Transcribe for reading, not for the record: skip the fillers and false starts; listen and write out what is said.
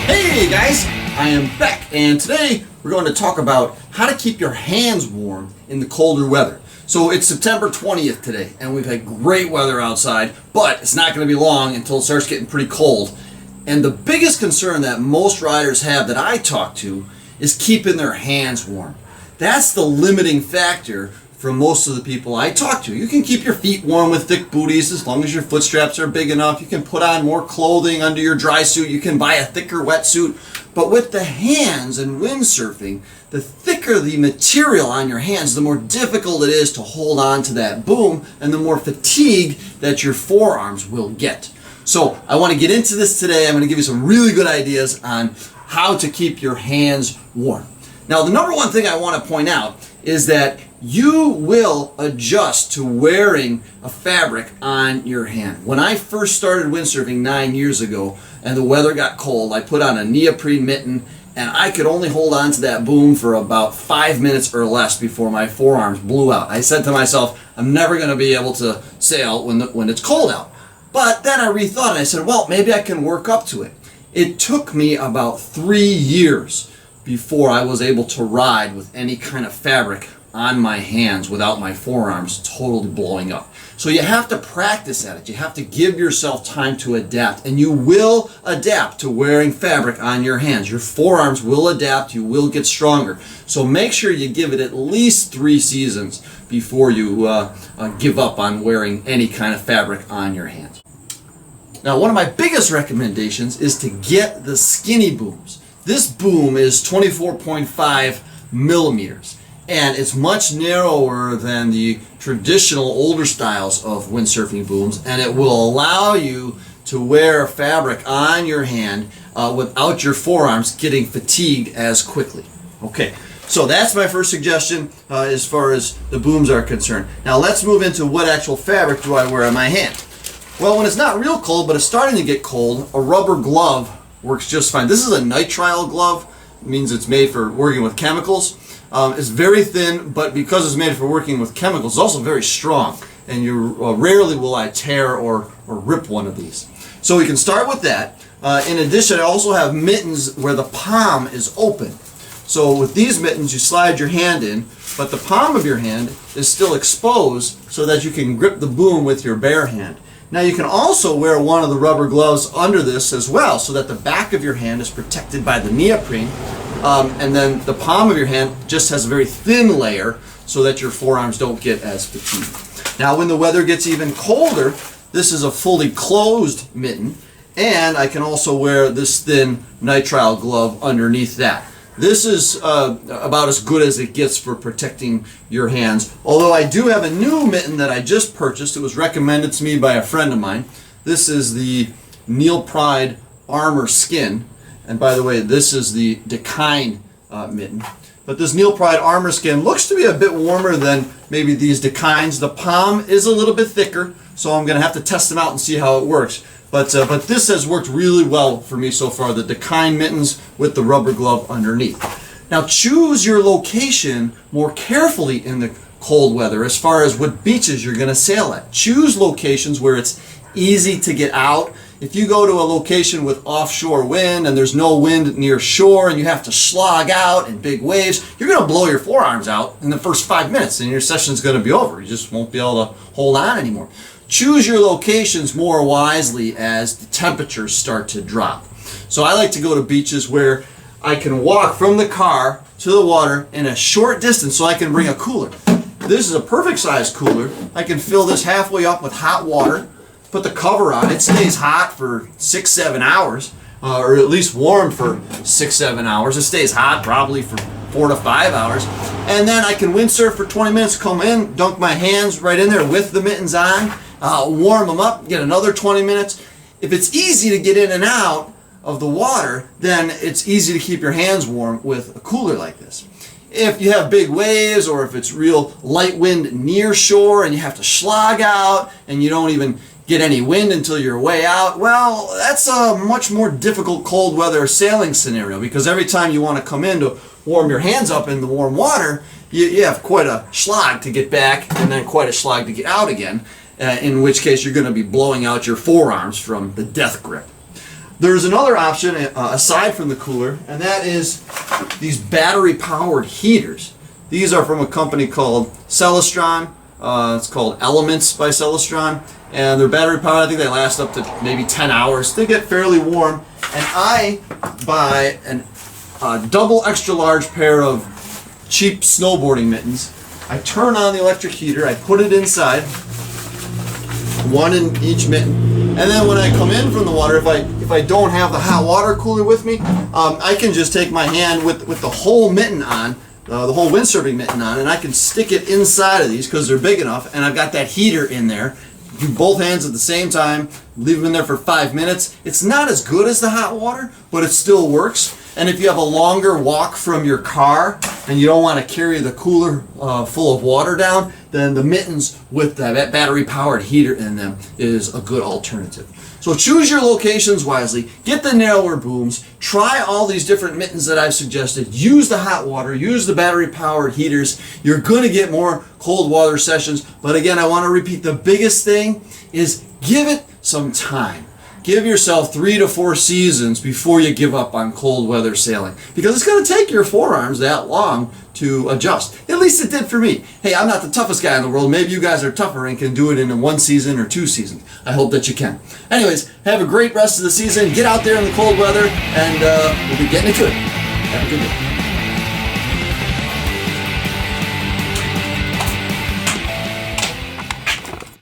Hey guys, I am Beck, and today we're going to talk about how to keep your hands warm in the colder weather. So it's September 20th today, and we've had great weather outside, but it's not going to be long until it starts getting pretty cold. And the biggest concern that most riders have that I talk to is keeping their hands warm. That's the limiting factor for most of the people I talk to. You can keep your feet warm with thick booties as long as your foot straps are big enough. You can put on more clothing under your dry suit. You can buy a thicker wetsuit. But with the hands and windsurfing, the thicker the material on your hands, the more difficult it is to hold on to that boom and the more fatigue that your forearms will get. So I want to get into this today. I'm going to give you some really good ideas on how to keep your hands warm. Now, the number one thing I want to point out is that you will adjust to wearing a fabric on your hand. When I first started windsurfing 9 years ago and the weather got cold, I put on a neoprene mitten and I could only hold on to that boom for about 5 minutes or less before my forearms blew out. I said to myself, I'm never going to be able to sail when it's cold out. But then I rethought and I said, well, maybe I can work up to it. It took me about 3 years before I was able to ride with any kind of fabric on my hands without my forearms totally blowing up. So you have to practice at it. You have to give yourself time to adapt, and you will adapt to wearing fabric on your hands. Your forearms will adapt. You will get stronger. So make sure you give it at least 3 seasons before you give up on wearing any kind of fabric on your hands. Now, one of my biggest recommendations is to get the skinny booms. This boom is 24.5 millimeters. And it's much narrower than the traditional older styles of windsurfing booms, and it will allow you to wear fabric on your hand without your forearms getting fatigued as quickly. Okay, so that's my first suggestion as far as the booms are concerned. Now let's move into what actual fabric do I wear on my hand. Well, when it's not real cold, but it's starting to get cold, a rubber glove works just fine. This is a nitrile glove. It means it's made for working with chemicals. It's very thin, but because it's made for working with chemicals, it's also very strong. And you rarely will I tear or rip one of these. So we can start with that. In addition, I also have mittens where the palm is open. So with these mittens, you slide your hand in, but the palm of your hand is still exposed so that you can grip the boom with your bare hand. Now you can also wear one of the rubber gloves under this as well, so that the back of your hand is protected by the neoprene. And then the palm of your hand just has a very thin layer so that your forearms don't get as fatigued. Now when the weather gets even colder, this is a fully closed mitten, and I can also wear this thin nitrile glove underneath that. This is about as good as it gets for protecting your hands. Although I do have a new mitten that I just purchased. It was recommended to me by a friend of mine. This is the neoprene armor skin. And by the way, this is the Adaptation mitten. But this neoprene armor skin looks to be a bit warmer than maybe these Adaptations. The palm is a little bit thicker, so I'm going to have to test them out and see how it works. But this has worked really well for me so far, the Adaptation mittens with the rubber glove underneath. Now choose your location more carefully in the cold weather as far as what beaches you're going to sail at. Choose locations where it's easy to get out. If you go to a location with offshore wind and there's no wind near shore and you have to slog out in big waves, you're going to blow your forearms out in the first 5 minutes and your session's going to be over. You just won't be able to hold on anymore. Choose your locations more wisely as the temperatures start to drop. So I like to go to beaches where I can walk from the car to the water in a short distance so I can bring a cooler. This is a perfect size cooler. I can fill this halfway up with hot water, put the cover on. It stays hot for 6-7 hours, or at least warm for 6-7 hours. It stays hot probably for 4 to 5 hours. And then I can windsurf for 20 minutes, come in, dunk my hands right in there with the mittens on, warm them up, get another 20 minutes. If it's easy to get in and out of the water, then it's easy to keep your hands warm with a cooler like this. If you have big waves or if it's real light wind near shore and you have to slog out and you don't even get any wind until you're way out, well, that's a much more difficult cold weather sailing scenario, because every time you want to come in to warm your hands up in the warm water, you have quite a slog to get back and then quite a slog to get out again, in which case you're going to be blowing out your forearms from the death grip. there's another option aside from the cooler, and that is these battery-powered heaters. These are from a company called Celestron. It's called Elements by Celestron, and they're battery-powered. I think they last up to maybe 10 hours. They get fairly warm, and I buy a double extra large pair of cheap snowboarding mittens. I turn on the electric heater, I put it inside, one in each mitten, and then when I come in from the water, if I don't have the hot water cooler with me, I can just take my hand with the whole mitten on, the whole windsurfing mitten on, and I can stick it inside of these because they're big enough, and I've got that heater in there. Do both hands at the same time, leave them in there for 5 minutes. It's not as good as the hot water, but it still works. And if you have a longer walk from your car and you don't want to carry the cooler full of water down, then the mittens with that battery-powered heater in them is a good alternative. So choose your locations wisely, get the narrower booms, try all these different mittens that I've suggested, use the hot water, use the battery-powered heaters. You're going to get more cold water sessions, but again, I want to repeat, the biggest thing is give it some time. Give yourself 3 to 4 seasons before you give up on cold weather sailing, because it's going to take your forearms that long to adjust. At least it did for me. Hey, I'm not the toughest guy in the world. Maybe you guys are tougher and can do it in 1 season or 2 seasons. I hope that you can. Anyways, have a great rest of the season. Get out there in the cold weather, and we'll be getting into it. Have a good day.